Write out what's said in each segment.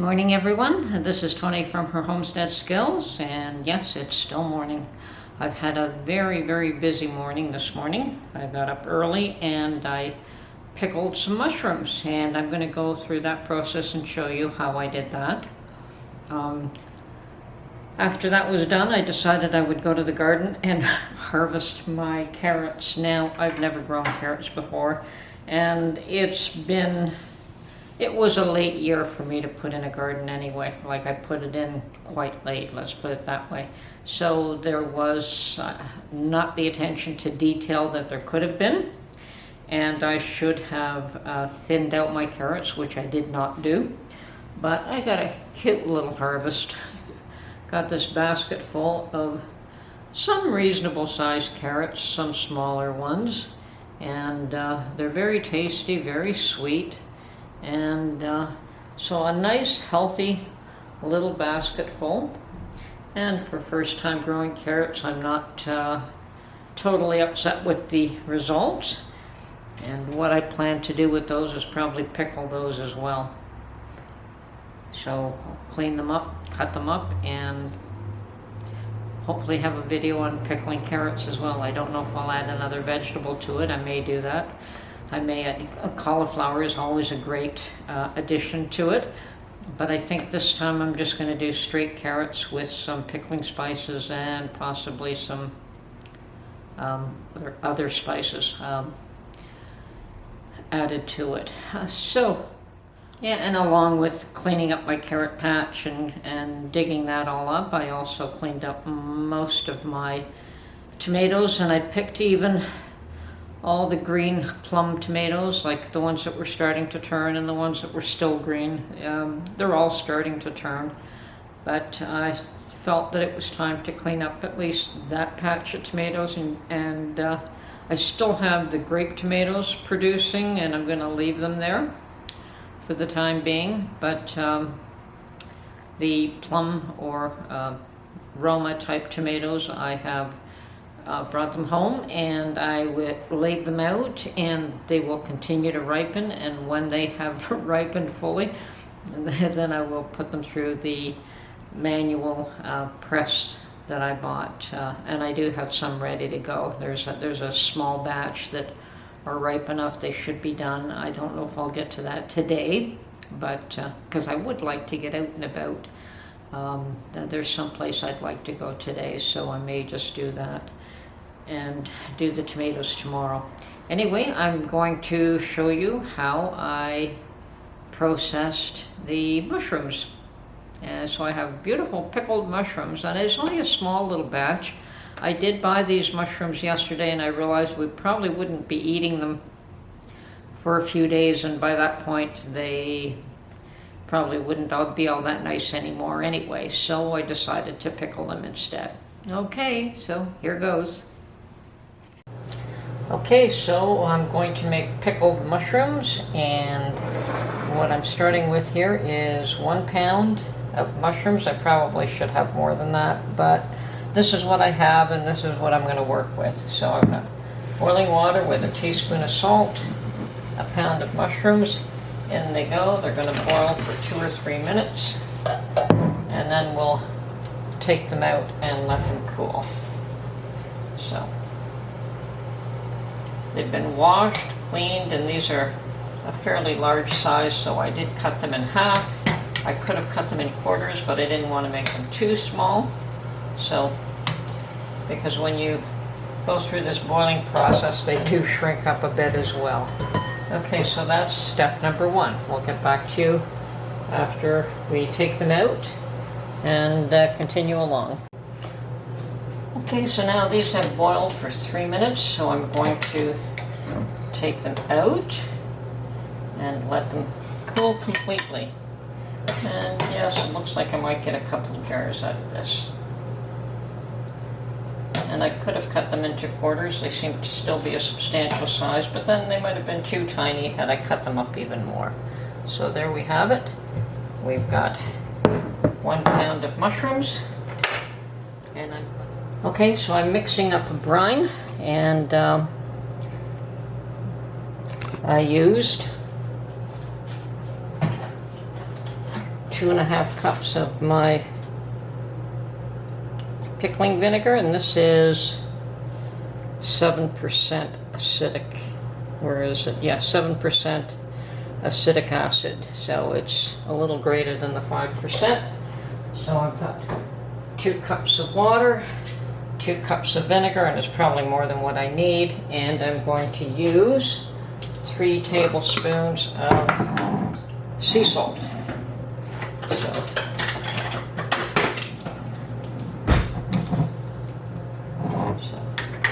morning, everyone. This is Tony from her Homestead Skills, and yes, it's still morning. I've had a very busy morning this morning. I got up early and I pickled some mushrooms, and I'm going to go through that process and show you how I did that. After that was done, I decided I would go to the garden and harvest my carrots. Now, I've never grown carrots before, and it was a late year for me to put in a garden anyway. Like, I put it in quite late, let's put it that way. So there was not the attention to detail that there could have been, and I should have thinned out my carrots, which I did not do. But I got a cute little harvest. Got this basket full of some reasonable sized carrots, some smaller ones, and they're very tasty, very sweet. And so a nice healthy little basket full. And for first time growing carrots, I'm not totally upset with the results. And what I plan to do with those is probably pickle those as well. So I'll clean them up, cut them up, and hopefully have a video on pickling carrots as well. I don't know if I'll add another vegetable to it. I may do that. I may add cauliflower, is always a great addition to it. But I think this time I'm just going to do straight carrots with some pickling spices and possibly some other spices added to it. Yeah, and along with cleaning up my carrot patch and digging that all up, I also cleaned up most of my tomatoes, and I picked even all the green plum tomatoes, like the ones that were starting to turn and the ones that were still green. They're all starting to turn, but I felt that it was time to clean up at least that patch of tomatoes, and I still have the grape tomatoes producing, and I'm going to leave them there for the time being, but the plum or Roma type tomatoes, I have brought them home, and I laid them out, and they will continue to ripen, and when they have ripened fully, then I will put them through the manual press that I bought, and I do have some ready to go. There's a small batch that are ripe enough, they should be done. I don't know if I'll get to that today, but because I would like to get out and about. There's some place I'd like to go today, so I may just do that and do the tomatoes tomorrow. Anyway, I'm going to show you how I processed the mushrooms. And so I have beautiful pickled mushrooms, and it's only a small little batch. I did buy these mushrooms yesterday, and I realized we probably wouldn't be eating them for a few days, and by that point they probably wouldn't be all that nice anymore anyway, so I decided to pickle them instead. Okay, so here goes. Okay, so I'm going to make pickled mushrooms, and what I'm starting with here is 1 pound of mushrooms. I probably should have more than that, but this is what I have, and this is what I'm going to work with. So I've got boiling water with a teaspoon of salt, a pound of mushrooms. In they go. They're going to boil for 2 or 3 minutes, and then we'll take them out and let them cool. So they've been washed, cleaned, and these are a fairly large size, so I did cut them in half. I could have cut them in quarters, but I didn't want to make them too small. So, because when you go through this boiling process, they do shrink up a bit as well. Okay, so that's step number 1. We'll get back to you after we take them out and continue along. Okay, so now these have boiled for 3 minutes, so I'm going to take them out and let them cool completely. And yes, it looks like I might get a couple of jars out of this. And I could have cut them into quarters. They seem to still be a substantial size, but then they might have been too tiny had I cut them up even more. So there we have it. We've got 1 pound of mushrooms, and okay, so I'm mixing up a brine, and I used 2.5 cups of my pickling vinegar, and this is 7% acidic. Where is it? Yeah, 7% acidic acid. So it's a little greater than the 5%. So I've got 2 cups of water, 2 cups of vinegar, and it's probably more than what I need. And I'm going to use 3 tablespoons of sea salt. So,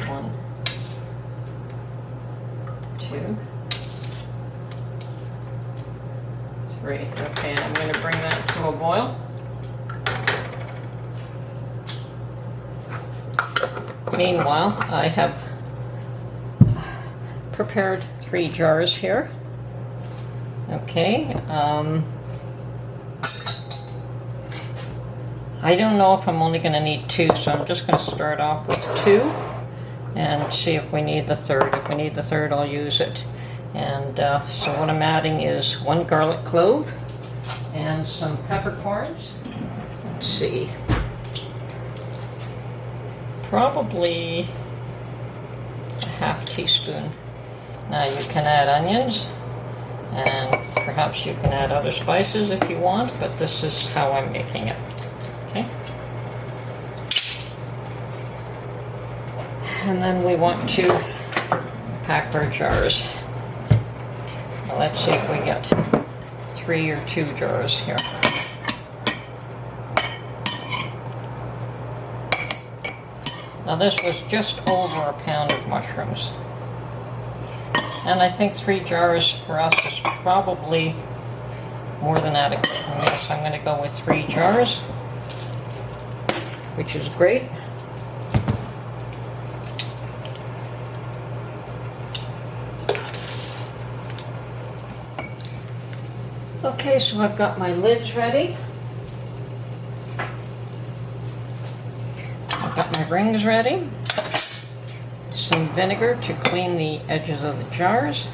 1, 2, 3. Okay, and I'm going to bring that to a boil. Meanwhile, I have prepared 3 jars here. Okay. I don't know if I'm only going to need 2, so I'm just going to start off with 2 and see if we need the third. If we need the third, I'll use it. And so what I'm adding is 1 garlic clove and some peppercorns. Let's see. Probably a ½ teaspoon. Now you can add onions, and perhaps you can add other spices if you want, but this is how I'm making it. Okay. And then we want to pack our jars. Now let's see if we get 3 or 2 jars here. Now this was just over a pound of mushrooms. And I think 3 jars for us is probably more than adequate. Yes, I'm going to go with 3 jars, which is great. Okay, so I've got my lids ready. I've got my rings ready. Some vinegar to clean the edges of the jars.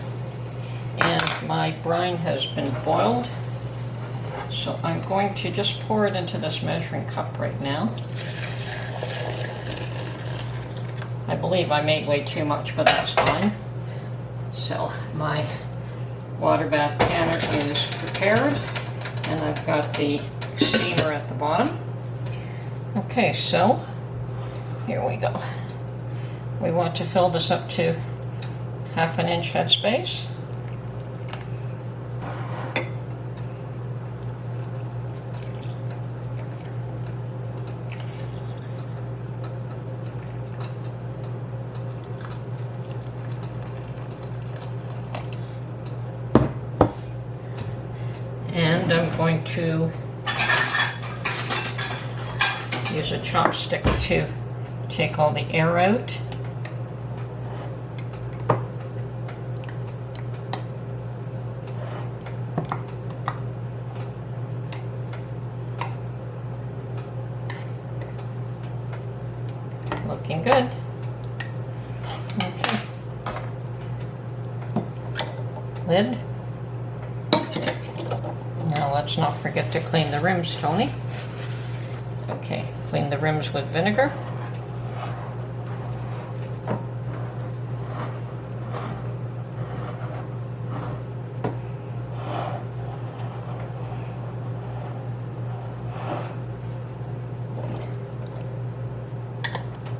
And my brine has been boiled. So I'm going to just pour it into this measuring cup right now. I believe I made way too much, but that's fine. So my water bath canner is prepared, and I've got the steamer at the bottom. Okay, so here we go. We want to fill this up to 1/2 inch headspace. And I'm going to use a chopstick to take all the air out. Looking good. Okay. Lid. Now let's not forget to clean the rims, Tony. Okay, clean the rims with vinegar.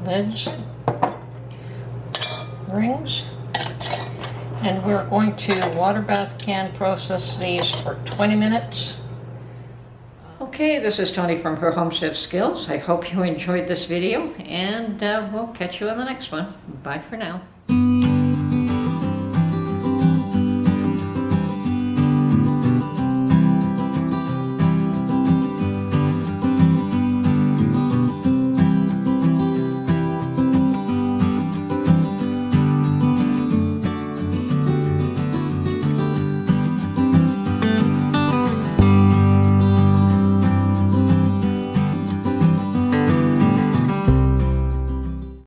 Lids, rings, and we're going to water bath can process these for 20 minutes. Okay, this is Tony from Her Homestead Skills. I hope you enjoyed this video, and we'll catch you on the next one. Bye for now.